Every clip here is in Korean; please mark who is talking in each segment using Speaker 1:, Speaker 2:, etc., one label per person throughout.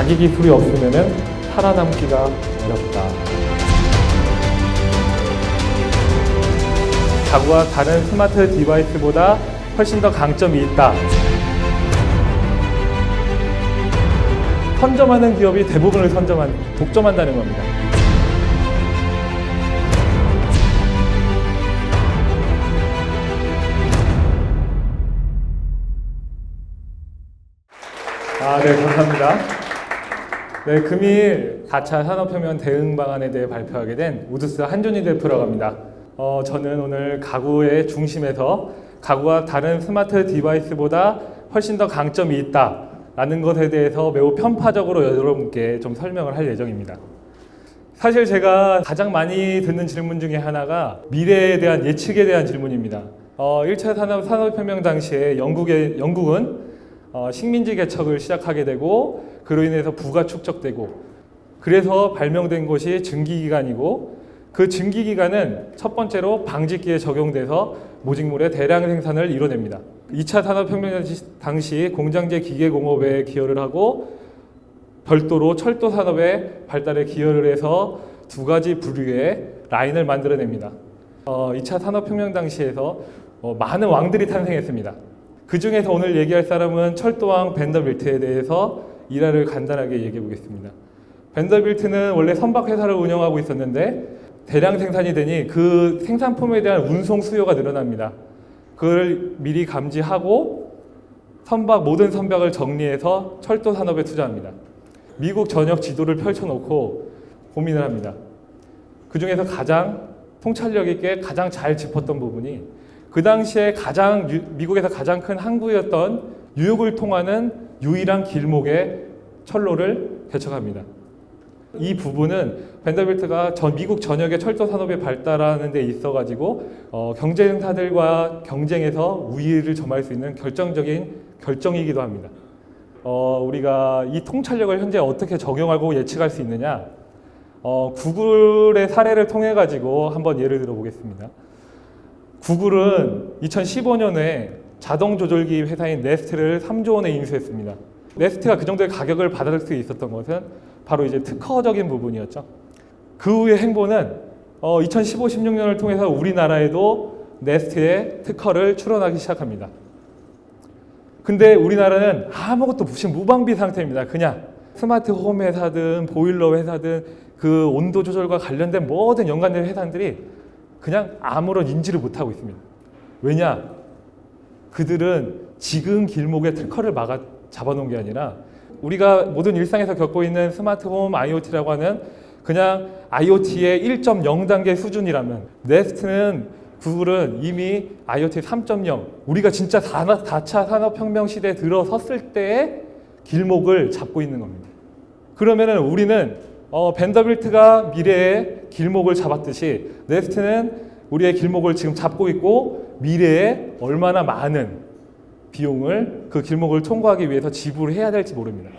Speaker 1: 자기 기술이 없으면 살아남기가 어렵다. 가구와 다른 스마트 디바이스보다 훨씬 더 강점이 있다. 선점하는 기업이 대부분을 독점한다는 겁니다. 네, 감사합니다. 네, 금일 4차 산업혁명 대응 방안에 대해 발표하게 된 우드스 한준희 대표라고 합니다. 저는 오늘 가구의 중심에서 가구와 다른 스마트 디바이스보다 훨씬 더 강점이 있다라는 것에 대해서 매우 편파적으로 여러분께 좀 설명을 할 예정입니다. 사실 제가 가장 많이 듣는 질문 중에 하나가 미래에 대한 예측에 대한 질문입니다. 1차 산업혁명 당시에 영국은 식민지 개척을 시작하게 되고 그로 인해서 부가 축적되고 그래서 발명된 것이 증기기관이고 그 증기기관은 첫 번째로 방직기에 적용돼서 모직물의 대량 생산을 이뤄냅니다. 2차 산업혁명 당시 공장제 기계공업에 기여를 하고 별도로 철도 산업의 발달에 기여를 해서 두 가지 부류의 라인을 만들어냅니다. 2차 산업혁명 당시에서 많은 왕들이 탄생했습니다. 그 중에서 오늘 얘기할 사람은 철도왕 벤더빌트에 대해서 일화를 간단하게 얘기해 보겠습니다. 벤더빌트는 원래 선박회사를 운영하고 있었는데 대량 생산이 되니 그 생산품에 대한 운송 수요가 늘어납니다. 그걸 미리 감지하고 모든 선박을 정리해서 철도 산업에 투자합니다. 미국 전역 지도를 펼쳐놓고 고민을 합니다. 그 중에서 가장 통찰력 있게 가장 잘 짚었던 부분이 그 당시에 미국에서 가장 큰 항구였던 뉴욕을 통하는 유일한 길목의 철로를 개척합니다. 이 부분은 벤더빌트가 미국 전역의 철도 산업이 발달하는 데 있어가지고 경쟁사들과 경쟁에서 우위를 점할 수 있는 결정적인 결정이기도 합니다. 우리가 이 통찰력을 현재 어떻게 적용하고 예측할 수 있느냐? 구글의 사례를 통해 가지고 한번 예를 들어 보겠습니다. 구글은 2015년에 자동 조절기 회사인 네스트를 3조 원에 인수했습니다. 네스트가 그 정도의 가격을 받을 수 있었던 것은 바로 이제 특허적인 부분이었죠. 그 후의 행보는 2015-16년을 통해서 우리나라에도 네스트의 특허를 출원하기 시작합니다. 근데 우리나라는 아무것도 없이 무방비 상태입니다. 그냥 스마트 홈 회사든 보일러 회사든 그 온도 조절과 관련된 모든 연관된 회사들이 그냥 아무런 인지를 못하고 있습니다. 왜냐? 그들은 지금 길목의 특허를 잡아놓은 게 아니라 우리가 모든 일상에서 겪고 있는 스마트홈 IoT라고 하는 그냥 IoT의 1.0단계 수준이라면 구글은 이미 IoT 3.0 우리가 진짜 4차 산업혁명 시대에 들어섰을 때의 길목을 잡고 있는 겁니다. 그러면은 우리는 벤더빌트가 미래의 길목을 잡았듯이 네스트는 우리의 길목을 지금 잡고 있고 미래에 얼마나 많은 비용을 그 길목을 통과하기 위해서 지불해야 될지 모릅니다.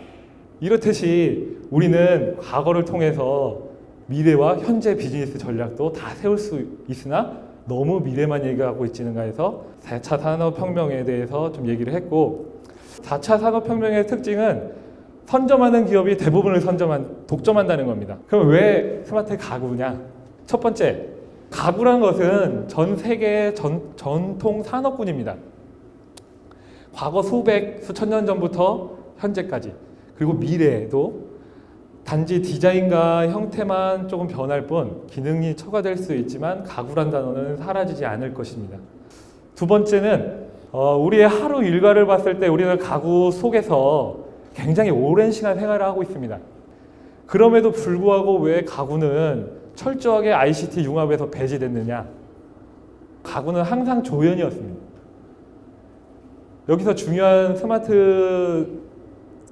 Speaker 1: 이렇듯이 우리는 과거를 통해서 미래와 현재 비즈니스 전략도 다 세울 수 있으나 너무 미래만 얘기하고 있지는가 해서 4차 산업혁명에 대해서 좀 얘기를 했고 4차 산업혁명의 특징은 선점하는 기업이 대부분을 독점한다는 겁니다. 그럼 왜 스마트 가구냐? 첫 번째, 가구란 것은 전 세계의 전통 산업군입니다. 과거 수천 년 전부터 현재까지 그리고 미래에도 단지 디자인과 형태만 조금 변할 뿐 기능이 첨가될 수 있지만 가구란 단어는 사라지지 않을 것입니다. 두 번째는 우리의 하루 일과를 봤을 때 우리는 가구 속에서 굉장히 오랜 시간 생활을 하고 있습니다. 그럼에도 불구하고 왜 가구는 철저하게 ICT 융합에서 배제됐느냐? 가구는 항상 조연이었습니다. 여기서 중요한 스마트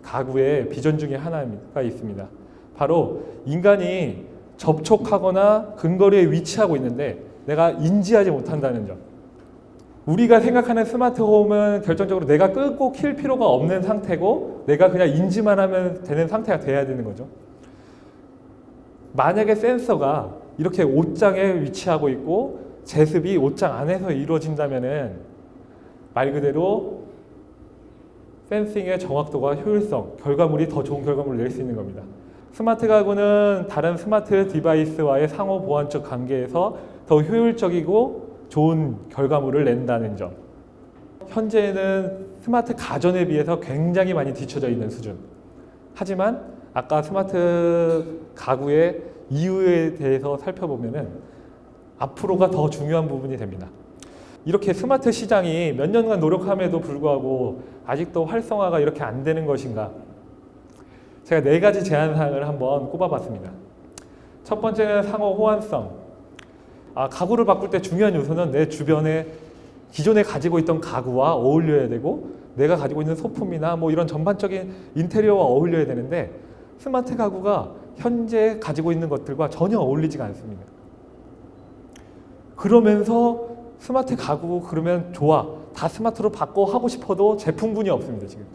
Speaker 1: 가구의 비전 중에 하나가 있습니다. 바로 인간이 접촉하거나 근거리에 위치하고 있는데 내가 인지하지 못한다는 점. 우리가 생각하는 스마트홈은 결정적으로 내가 끄고 킬 필요가 없는 상태고 내가 그냥 인지만 하면 되는 상태가 돼야 되는 거죠. 만약에 센서가 이렇게 옷장에 위치하고 있고 제습이 옷장 안에서 이루어진다면은 말 그대로 센싱의 정확도와 효율성, 결과물이 더 좋은 결과물을 낼 수 있는 겁니다. 스마트 가구는 다른 스마트 디바이스와의 상호 보완적 관계에서 더 효율적이고 좋은 결과물을 낸다는 점. 현재는 스마트 가전에 비해서 굉장히 많이 뒤처져 있는 수준. 하지만 아까 스마트 가구의 이유에 대해서 살펴보면은 앞으로가 더 중요한 부분이 됩니다. 이렇게 스마트 시장이 몇 년간 노력함에도 불구하고 아직도 활성화가 이렇게 안 되는 것인가? 제가 4가지 제안 사항을 한번 꼽아봤습니다. 첫 번째는 상호 호환성. 가구를 바꿀 때 중요한 요소는 내 주변에 기존에 가지고 있던 가구와 어울려야 되고 내가 가지고 있는 소품이나 뭐 이런 전반적인 인테리어와 어울려야 되는데 스마트 가구가 현재 가지고 있는 것들과 전혀 어울리지가 않습니다. 그러면서 스마트 가구 그러면 좋아. 다 스마트로 바꿔 하고 싶어도 제품군이 없습니다, 지금.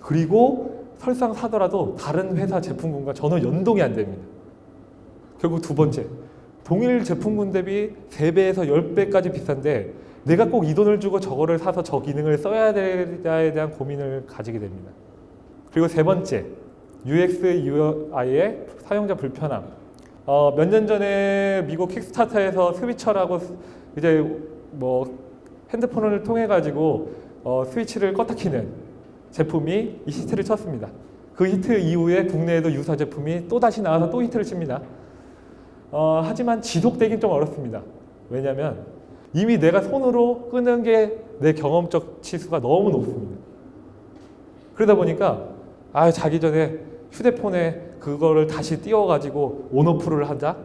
Speaker 1: 그리고 설상 사더라도 다른 회사 제품군과 전혀 연동이 안 됩니다. 결국 두 번째, 동일 제품군 대비 3배에서 10배까지 비싼데 내가 꼭 이 돈을 주고 저거를 사서 저 기능을 써야 되냐에 대한 고민을 가지게 됩니다. 그리고 세 번째, UX, UI의 사용자 불편함. 몇 년 전에 미국 킥스타터에서 스위처라고 이제 뭐 핸드폰을 통해 가지고 스위치를 껐다 키는 제품이 이 히트를 쳤습니다. 그 히트 이후에 국내에도 유사 제품이 또 다시 나와서 또 히트를 칩니다. 하지만 지속되긴 좀 어렵습니다. 왜냐하면 이미 내가 손으로 끄는 게 내 경험적 치수가 너무 높습니다. 그러다 보니까 자기 전에 휴대폰에 그거를 다시 띄워가지고 온오프를 하자.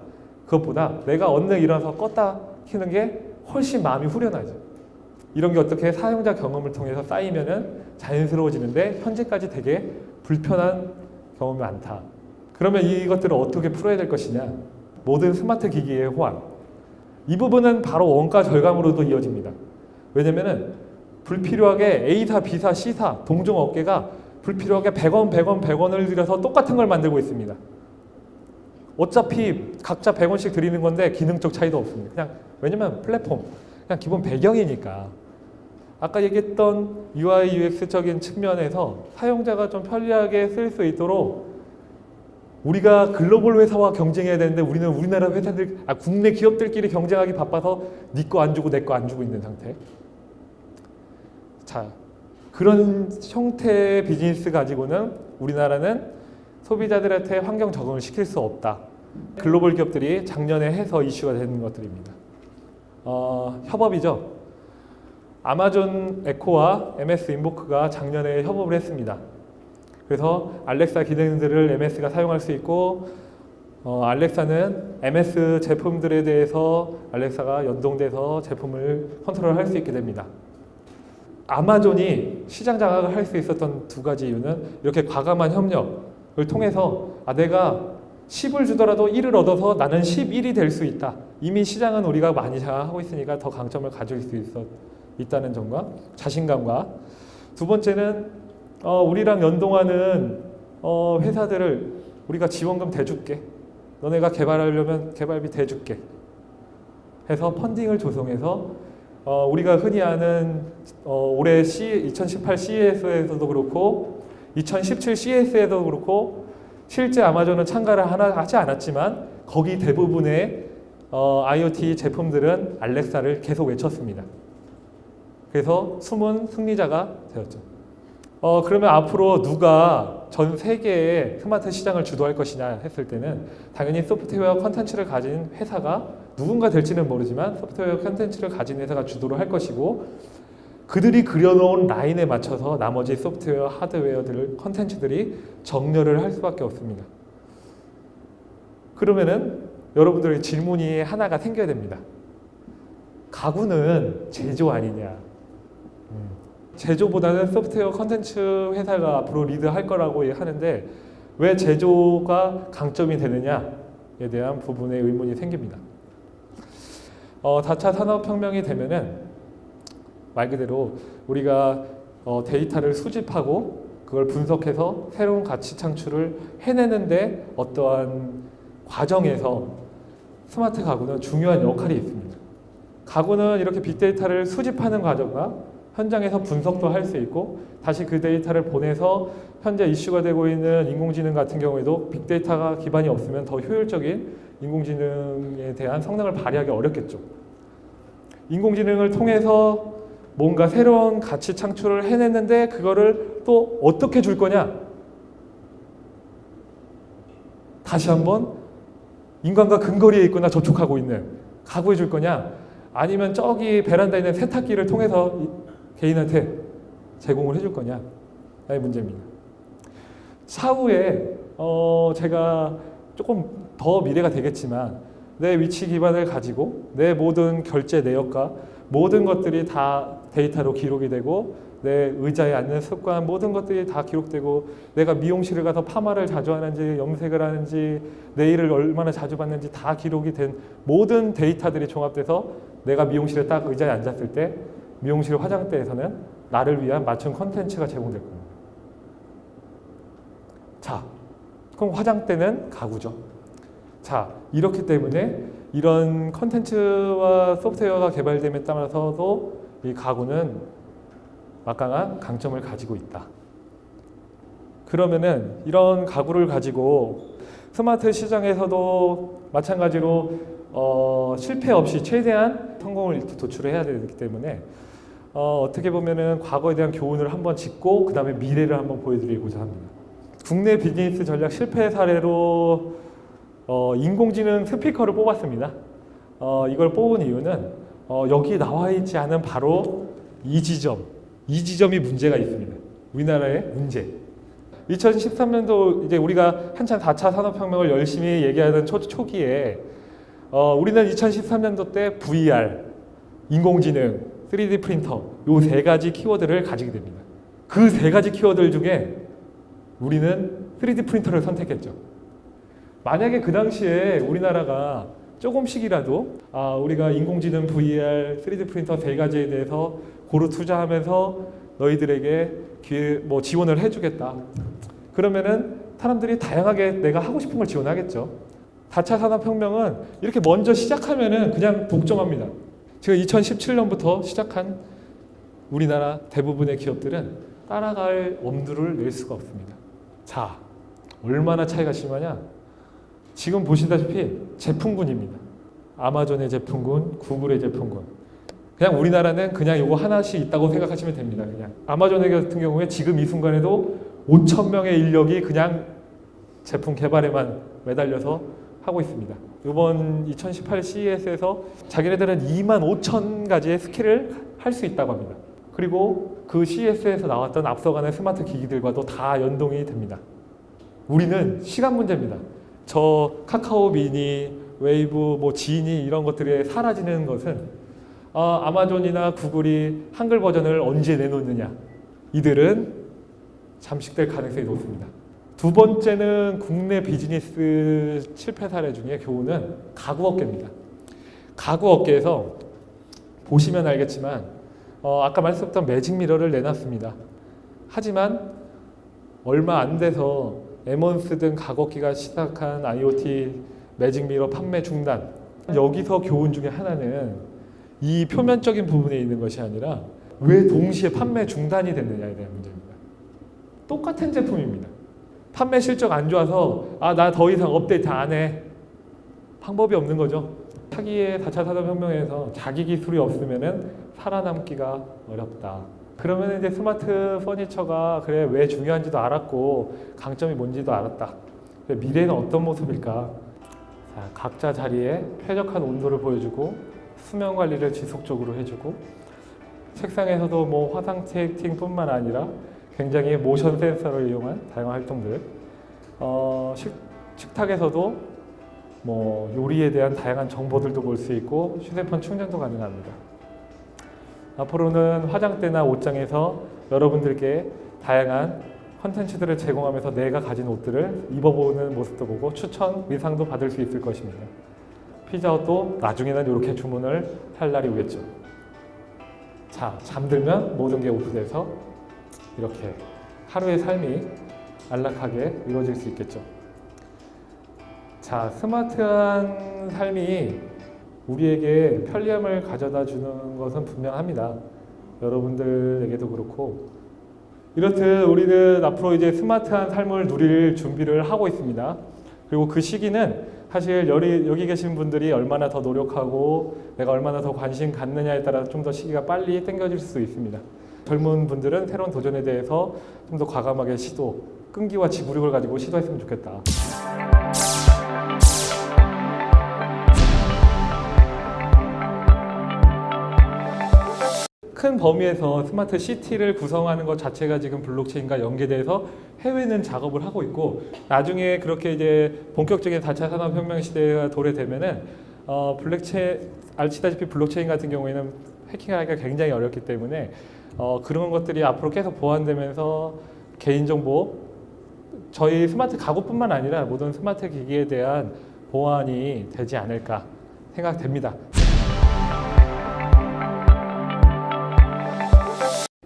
Speaker 1: 그것보다 내가 언능 일어나서 껐다 키는 게 훨씬 마음이 후련하죠. 이런 게 어떻게 사용자 경험을 통해서 쌓이면은 자연스러워지는데 현재까지 되게 불편한 경험이 많다. 그러면 이것들을 어떻게 풀어야 될 것이냐? 모든 스마트 기기의 호환. 이 부분은 바로 원가 절감으로도 이어집니다. 왜냐면은 불필요하게 A사, B사, C사 동종 업계가 불필요하게 100원, 100원, 100원을 들여서 똑같은 걸 만들고 있습니다. 어차피 각자 100원씩 드리는 건데 기능적 차이도 없습니다. 그냥 왜냐면 플랫폼, 그냥 기본 배경이니까. 아까 얘기했던 UI, UX적인 측면에서 사용자가 좀 편리하게 쓸 수 있도록 우리가 글로벌 회사와 경쟁해야 되는데 우리는 우리나라 회사들, 국내 기업들끼리 경쟁하기 바빠서 네 거 안 주고 내 거 안 주고 있는 상태. 자, 그런 형태의 비즈니스 가지고는 우리나라는 소비자들한테 환경 적응을 시킬 수 없다. 글로벌 기업들이 작년에 해서 이슈가 되는 것들입니다. 협업이죠. 아마존 에코와 MS 인보크가 작년에 협업을 했습니다. 그래서 알렉사 기능들을 MS가 사용할 수 있고 알렉사는 MS 제품들에 대해서 알렉사가 연동돼서 제품을 컨트롤할 수 있게 됩니다. 아마존이 시장 장악을 할 수 있었던 2가지 이유는 이렇게 과감한 협력을 통해서 내가 10을 주더라도 1을 얻어서 나는 11이 될 수 있다. 이미 시장은 우리가 많이 장악하고 있으니까 더 강점을 가질 수 있다는 점과 자신감과 두 번째는 우리랑 연동하는 회사들을 우리가 지원금 대줄게. 너네가 개발하려면 개발비 대줄게. 해서 펀딩을 조성해서 우리가 흔히 아는 올해 2018 CES에서도 그렇고 2017 CES에도 그렇고 실제 아마존은 참가를 하지 않았지만 거기 대부분의 IoT 제품들은 알렉사를 계속 외쳤습니다. 그래서 숨은 승리자가 되었죠. 그러면 앞으로 누가 전 세계의 스마트 시장을 주도할 것이냐 했을 때는 당연히 소프트웨어 컨텐츠를 가진 회사가 누군가 될지는 모르지만 소프트웨어 컨텐츠를 가진 회사가 주도를 할 것이고 그들이 그려놓은 라인에 맞춰서 나머지 소프트웨어, 하드웨어들, 컨텐츠들이 정렬을 할 수밖에 없습니다. 그러면은 여러분들의 질문이 하나가 생겨야 됩니다. 가구는 제조 아니냐? 제조보다는 소프트웨어 컨텐츠 회사가 앞으로 리드할 거라고 하는데 왜 제조가 강점이 되느냐에 대한 부분에 의문이 생깁니다. 4차 산업혁명이 되면은 말 그대로 우리가 데이터를 수집하고 그걸 분석해서 새로운 가치 창출을 해내는데 어떠한 과정에서 스마트 가구는 중요한 역할이 있습니다. 가구는 이렇게 빅데이터를 수집하는 과정과 현장에서 분석도 할 수 있고 다시 그 데이터를 보내서 현재 이슈가 되고 있는 인공지능 같은 경우에도 빅데이터가 기반이 없으면 더 효율적인 인공지능에 대한 성능을 발휘하기 어렵겠죠. 인공지능을 통해서 뭔가 새로운 가치 창출을 해냈는데 그거를 또 어떻게 줄 거냐? 다시 한번 인간과 근거리에 있거나 접촉하고 있는 가구해 줄 거냐? 아니면 저기 베란다에 있는 세탁기를 통해서 개인한테 제공을 해줄 거냐? 의 문제입니다. 차후에 제가 조금 더 미래가 되겠지만 내 위치 기반을 가지고 내 모든 결제 내역과 모든 것들이 다 데이터로 기록이 되고 내 의자에 앉는 습관 모든 것들이 다 기록되고 내가 미용실을 가서 파마를 자주 하는지 염색을 하는지 네일을 얼마나 자주 받는지 다 기록이 된 모든 데이터들이 종합돼서 내가 미용실에 딱 의자에 앉았을 때 미용실 화장대에서는 나를 위한 맞춤 콘텐츠가 제공될 겁니다. 자, 그럼 화장대는 가구죠. 자, 이렇기 때문에 이런 콘텐츠와 소프트웨어가 개발됨에 따라서도 이 가구는 막강한 강점을 가지고 있다. 그러면은 이런 가구를 가지고 스마트 시장에서도 마찬가지로 실패 없이 최대한 성공을 도출해야 되기 때문에 어떻게 보면은 과거에 대한 교훈을 한번 짚고 그 다음에 미래를 한번 보여드리고자 합니다. 국내 비즈니스 전략 실패 사례로 인공지능 스피커를 뽑았습니다. 이걸 뽑은 이유는 여기 나와 있지 않은 바로 이 지점이 문제가 있습니다. 우리나라의 문제. 2013년도 이제 우리가 한참 4차 산업혁명을 열심히 얘기하던 초기에 우리는 2013년도 때 VR, 인공지능, 3D 프린터 요 세 가지 키워드를 가지게 됩니다. 그 세 가지 키워드 중에 우리는 3D 프린터를 선택했죠. 만약에 그 당시에 우리나라가 조금씩이라도 우리가 인공지능, VR, 3D 프린터 세 가지에 대해서 고루 투자하면서 너희들에게 지원을 해주겠다. 그러면은 사람들이 다양하게 내가 하고 싶은 걸 지원하겠죠. 4차 산업혁명은 이렇게 먼저 시작하면은 그냥 독점합니다. 지금 2017년부터 시작한 우리나라 대부분의 기업들은 따라갈 엄두를 낼 수가 없습니다. 자, 얼마나 차이가 심하냐? 지금 보시다시피 제품군입니다. 아마존의 제품군, 구글의 제품군. 그냥 우리나라는 그냥 이거 하나씩 있다고 생각하시면 됩니다. 그냥 아마존 같은 경우에 지금 이 순간에도 5,000명의 인력이 그냥 제품 개발에만 매달려서 하고 있습니다. 이번 2018 CES에서 자기네들은 25,000가지의 스킬을 할 수 있다고 합니다. 그리고 그 CES에서 나왔던 앞서가는 스마트 기기들과도 다 연동이 됩니다. 우리는 시간 문제입니다. 저 카카오 미니, 웨이브, 지니 이런 것들이 사라지는 것은 아마존이나 구글이 한글 버전을 언제 내놓느냐 이들은 잠식될 가능성이 높습니다. 두 번째는 국내 비즈니스 실패 사례 중에 교훈은 가구업계입니다. 가구업계에서 보시면 알겠지만 아까 말씀드렸던 매직 미러를 내놨습니다. 하지만 얼마 안 돼서 에먼스 등 가구업계가 시작한 IoT 매직 미러 판매 중단. 여기서 교훈 중에 하나는 이 표면적인 부분에 있는 것이 아니라 왜 동시에 판매 중단이 됐느냐에 대한 문제입니다. 똑같은 제품입니다. 판매 실적 안 좋아서 나 더 이상 업데이트 안 해. 방법이 없는 거죠. 차기의 4차 산업혁명에서 자기 기술이 없으면 살아남기가 어렵다. 그러면 이제 스마트 퍼니처가 그래 왜 중요한지도 알았고 강점이 뭔지도 알았다. 미래는 어떤 모습일까? 자, 각자 자리에 쾌적한 온도를 보여주고 수면 관리를 지속적으로 해주고 책상에서도 화상 채팅뿐만 아니라 굉장히 모션 센서를 이용한 다양한 활동들 식탁에서도 요리에 대한 다양한 정보들도 볼 수 있고 휴대폰 충전도 가능합니다. 앞으로는 화장대나 옷장에서 여러분들께 다양한 컨텐츠들을 제공하면서 내가 가진 옷들을 입어보는 모습도 보고 추천, 의상도 받을 수 있을 것입니다. 피자헛도 나중에는 이렇게 주문을 할 날이 오겠죠. 자, 잠들면 모든 게 오픈돼서 이렇게 하루의 삶이 안락하게 이루어질 수 있겠죠. 자, 스마트한 삶이 우리에게 편리함을 가져다 주는 것은 분명합니다. 여러분들에게도 그렇고 이렇듯 우리는 앞으로 이제 스마트한 삶을 누릴 준비를 하고 있습니다. 그리고 그 시기는 사실 여기 계신 분들이 얼마나 더 노력하고 내가 얼마나 더 관심 갖느냐에 따라 좀 더 시기가 빨리 당겨질 수 있습니다. 젊은 분들은 새로운 도전에 대해서 좀 더 과감하게 시도, 끈기와 지구력을 가지고 시도했으면 좋겠다. 큰 범위에서 스마트 시티를 구성하는 것 자체가 지금 블록체인과 연계돼서 해외는 작업을 하고 있고 나중에 그렇게 이제 본격적인 4차 산업혁명 시대가 도래되면은 아시다시피 블록체인 같은 경우에는 해킹하기가 굉장히 어렵기 때문에 그런 것들이 앞으로 계속 보완되면서 개인정보 저희 스마트 가구뿐만 아니라 모든 스마트 기기에 대한 보완이 되지 않을까 생각됩니다.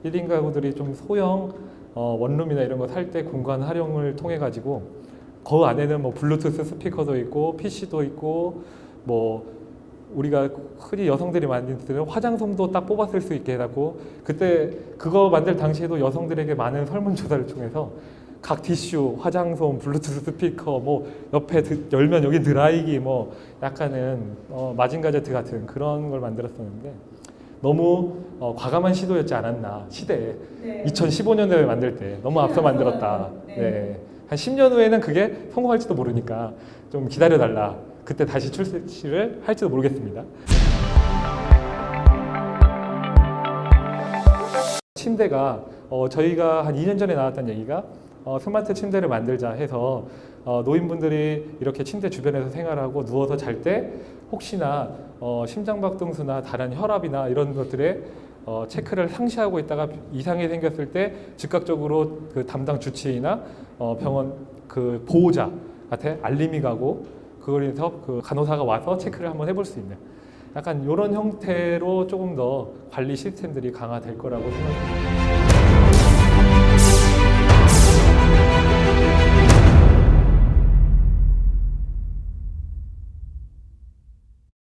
Speaker 1: 1인 가구들이 좀 소형 원룸이나 이런 거 살 때 공간 활용을 통해 가지고 그 안에는 뭐 블루투스 스피커도 있고 PC도 있고 뭐 우리가 흔히 여성들이 많이 쓰는 화장솜도 딱 뽑아 쓸 수 있게 해놨고 그때 그거 만들 당시에도 여성들에게 많은 설문조사를 통해서 각 티슈, 화장솜, 블루투스 스피커, 뭐 옆에 열면 여기 드라이기, 뭐 약간은 마징가제트 같은 그런 걸 만들었었는데 너무 과감한 시도였지 않았나 시대에. 네. 2015년도에 만들 때 너무 앞서 만들었다. 네. 네. 한 10년 후에는 그게 성공할지도 모르니까 좀 기다려달라. 그때 다시 출시를 할지도 모르겠습니다. 침대가 저희가 한 2년 전에 나왔던 얘기가 스마트 침대를 만들자 해서 노인분들이 이렇게 침대 주변에서 생활하고 누워서 잘 때 혹시나 심장박동수나 다른 혈압이나 이런 것들에 체크를 상시하고 있다가 이상이 생겼을 때 즉각적으로 그 담당 주치의나 병원 그 보호자한테 알림이 가고 그걸에서 그 간호사가 와서 체크를 한번 해볼 수 있는 약간 이런 형태로 조금 더 관리 시스템들이 강화될 거라고 생각합니다.